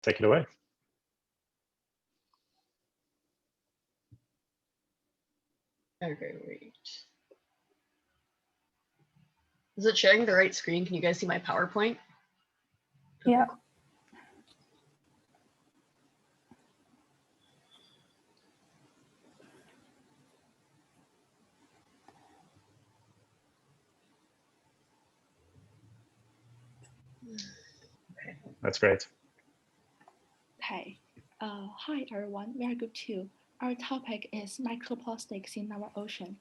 take it away. Okay, great. Is it showing the right screen? Can you guys see my PowerPoint? Yeah. That's great. Okay. Hi, everyone. Very good too. Our topic is microplastics in our ocean.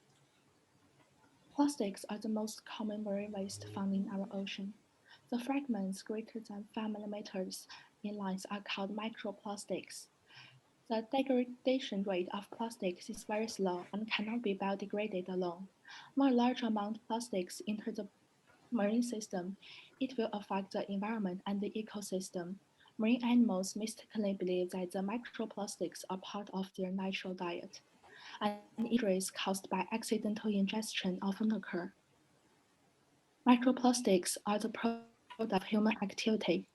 Plastics are the most common marine waste found in our ocean. The fragments greater than 5 millimeters in length are called microplastics. The degradation rate of plastics is very slow and cannot be biodegraded alone. When a large amount of plastics enter the marine system, it will affect the environment and the ecosystem. Marine animals mistakenly believe that the microplastics are part of their natural diet, and injuries caused by accidental ingestion often occur. Microplastics are the product of human activity.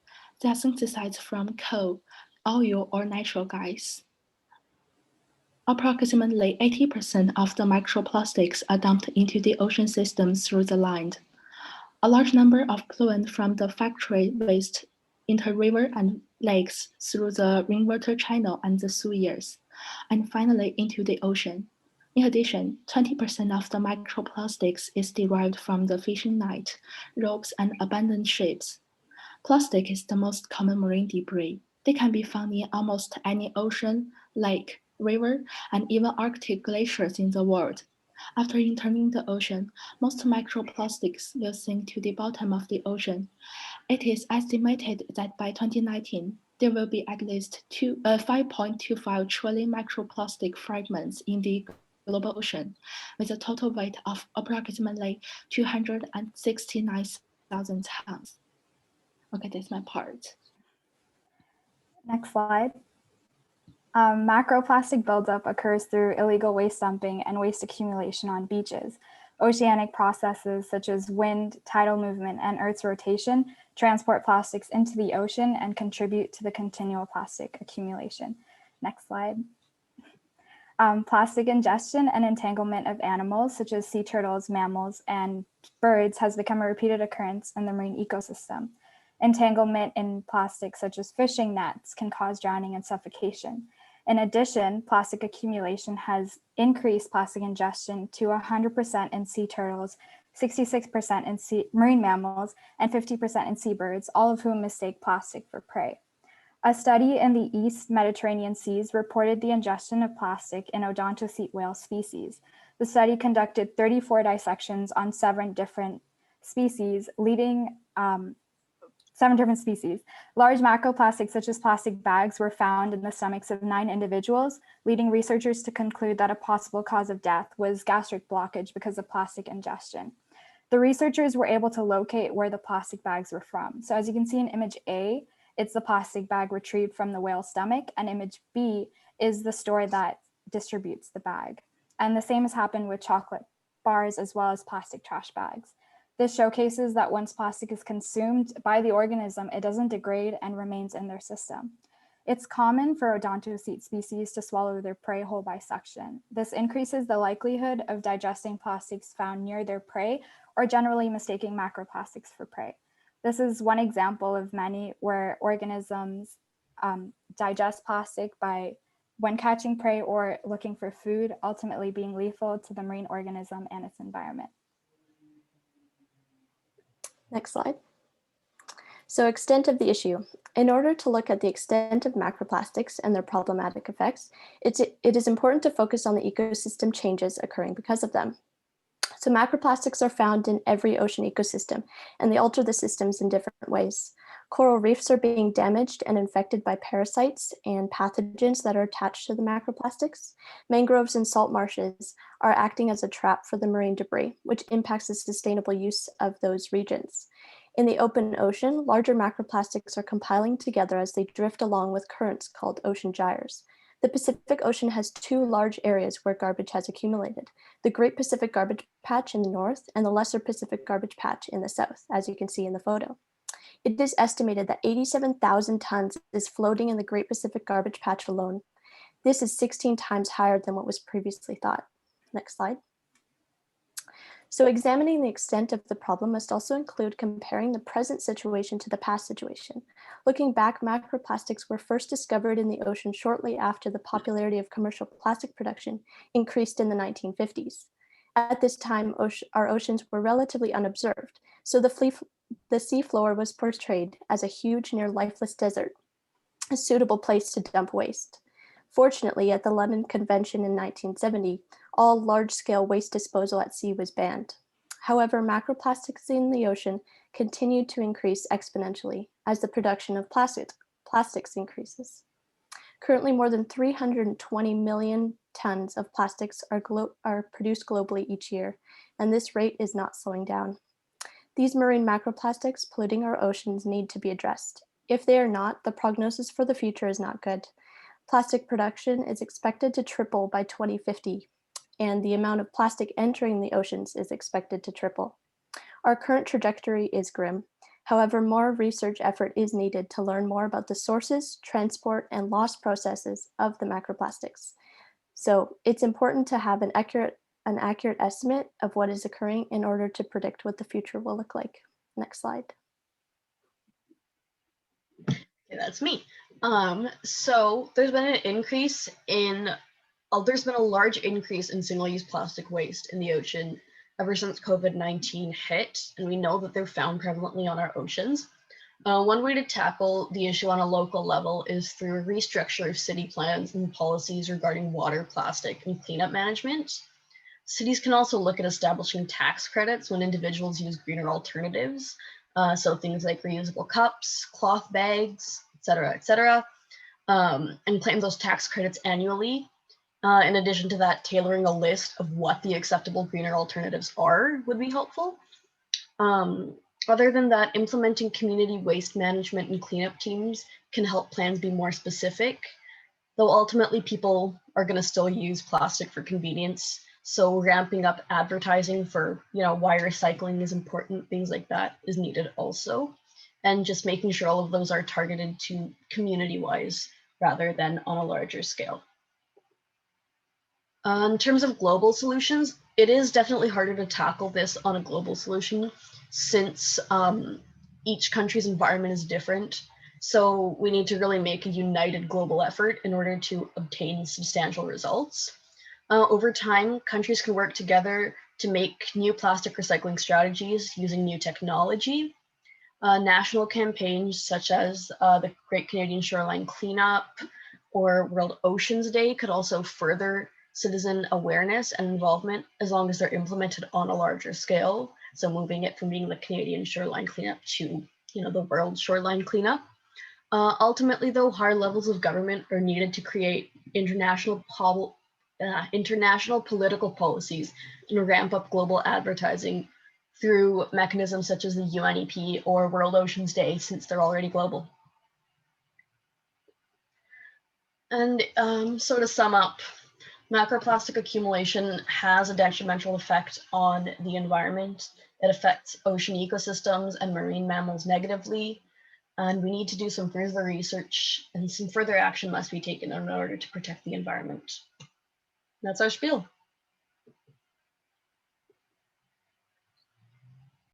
They are synthesized from coal, oil, or natural gas. Approximately 80% of the microplastics are dumped into the ocean system through the land. A large number of polluants from the factory waste enter rivers and lakes through the rainwater channel and the sewers, and finally into the ocean. In addition, 20% of the microplastics is derived from the fishing net, ropes, and abandoned ships. Plastic is the most common marine debris. They can be found in almost any ocean, lake, river, and even Arctic glaciers in the world. After entering the ocean, most microplastics will sink to the bottom of the ocean. It is estimated that by 2019, there will be at least 5.25 trillion microplastic fragments in the global ocean, with a total weight of approximately 269,000 tons. Okay, that's my part. Next slide. Macroplastic buildup occurs through illegal waste dumping and waste accumulation on beaches. Oceanic processes such as wind, tidal movement, and Earth's rotation transport plastics into the ocean and contribute to the continual plastic accumulation. Next slide. Plastic ingestion and entanglement of animals such as sea turtles, mammals, and birds has become a repeated occurrence in the marine ecosystem. Entanglement in plastics such as fishing nets can cause drowning and suffocation. In addition, plastic accumulation has increased plastic ingestion to 100% in sea turtles, 66% in marine mammals, and 50% in seabirds, all of whom mistake plastic for prey. A study in the East Mediterranean seas reported the ingestion of plastic in odontocete whale species. The study conducted 34 dissections on 7 different species, Large macroplastics such as plastic bags were found in the stomachs of 9 individuals, leading researchers to conclude that a possible cause of death was gastric blockage because of plastic ingestion. The researchers were able to locate where the plastic bags were from. So as you can see in image A, it's the plastic bag retrieved from the whale's stomach, and image B is the store that distributes the bag. And the same has happened with chocolate bars as well as plastic trash bags. This showcases that once plastic is consumed by the organism, it doesn't degrade and remains in their system. It's common for odontocete species to swallow their prey whole by suction. This increases the likelihood of digesting plastics found near their prey or generally mistaking macroplastics for prey. This is one example of many where organisms digest plastic when catching prey or looking for food, ultimately being lethal to the marine organism and its environment. Next slide. So extent of the issue. In order to look at the extent of macroplastics and their problematic effects, it is important to focus on the ecosystem changes occurring because of them. So macroplastics are found in every ocean ecosystem, and they alter the systems in different ways. Coral reefs are being damaged and infected by parasites and pathogens that are attached to the macroplastics. Mangroves and salt marshes are acting as a trap for the marine debris, which impacts the sustainable use of those regions. In the open ocean, larger macroplastics are compiling together as they drift along with currents called ocean gyres. The Pacific Ocean has 2 large areas where garbage has accumulated: the Great Pacific Garbage Patch in the north and the Lesser Pacific Garbage Patch in the south, as you can see in the photo. It is estimated that 87,000 tons is floating in the Great Pacific Garbage Patch alone. This is 16 times higher than what was previously thought. Next slide. So examining the extent of the problem must also include comparing the present situation to the past situation. Looking back, macroplastics were first discovered in the ocean shortly after the popularity of commercial plastic production increased in the 1950s. At this time, our oceans were relatively unobserved, so the seafloor was portrayed as a huge, near lifeless desert, a suitable place to dump waste. Fortunately, at the London Convention in 1970, all large-scale waste disposal at sea was banned. However, macroplastics in the ocean continued to increase exponentially as the production of plastics increases. Currently, more than 320 million tons of plastics are produced globally each year, and this rate is not slowing down. These marine macroplastics polluting our oceans need to be addressed. If they are not, the prognosis for the future is not good. Plastic production is expected to triple by 2050, and the amount of plastic entering the oceans is expected to triple. Our current trajectory is grim. However, more research effort is needed to learn more about the sources, transport, and loss processes of the macroplastics. So it's important to have an accurate estimate of what is occurring in order to predict what the future will look like. Next slide. Okay, that's me. So there's been a large increase in single-use plastic waste in the ocean ever since COVID-19 hit, and we know that they're found prevalently on our oceans. One way to tackle the issue on a local level is through a restructure of city plans and policies regarding water, plastic, and cleanup management. Cities can also look at establishing tax credits when individuals use greener alternatives. So things like reusable cups, cloth bags, et cetera, and claim those tax credits annually. In addition to that, tailoring a list of what the acceptable greener alternatives are would be helpful. Other than that, implementing community waste management and cleanup teams can help plans be more specific, though ultimately people are going to still use plastic for convenience. So ramping up advertising for, why recycling is important, things like that is needed also. And just making sure all of those are targeted to community-wise rather than on a larger scale. In terms of global solutions, it is definitely harder to tackle this on a global solution since each country's environment is different. So we need to really make a united global effort in order to obtain substantial results. Over time, countries can work together to make new plastic recycling strategies using new technology. National campaigns such as the Great Canadian Shoreline Cleanup or World Oceans Day could also further citizen awareness and involvement as long as they're implemented on a larger scale. So moving it from being the Canadian Shoreline Cleanup to, the World Shoreline Cleanup. Ultimately, though, higher levels of government are needed to create international political policies and ramp up global advertising through mechanisms such as the UNEP or World Oceans Day, since they're already global. And so to sum up, macroplastic accumulation has a detrimental effect on the environment. It affects ocean ecosystems and marine mammals negatively. And we need to do some further research and some further action must be taken in order to protect the environment. That's our spiel.